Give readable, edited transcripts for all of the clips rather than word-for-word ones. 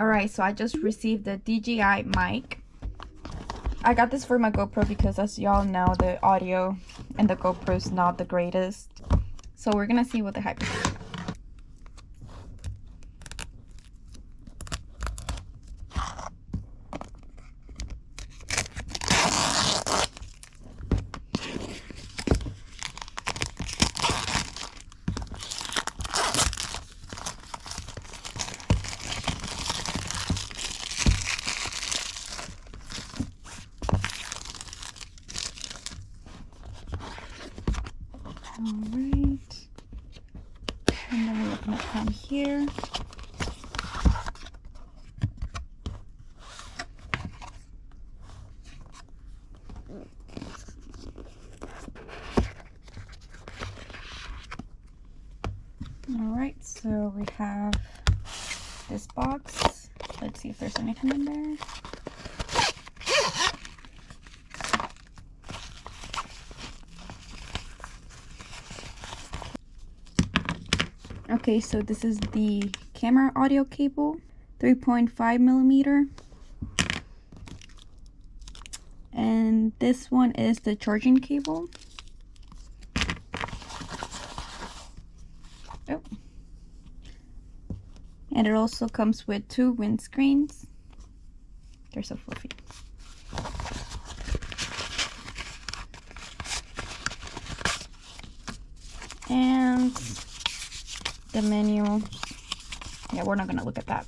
Alright, so I just received the DJI mic. I got this for my GoPro because, as y'all know, the audio and the GoPro is not the greatest. So we're gonna see what the hype is. Alright, and then we open it from here. Alright, so we have this box. Let's see if there's anything in there. Okay, so this is the camera audio cable, 3.5 millimeter. And this one is the charging cable. Oh. And it also comes with 2 windscreens. They're so fluffy. And the menu. Yeah, we're not gonna look at that.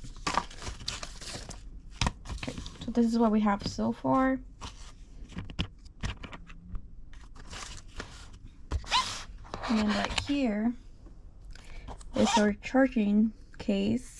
Okay, so this is what we have so far. And then right here is our charging case.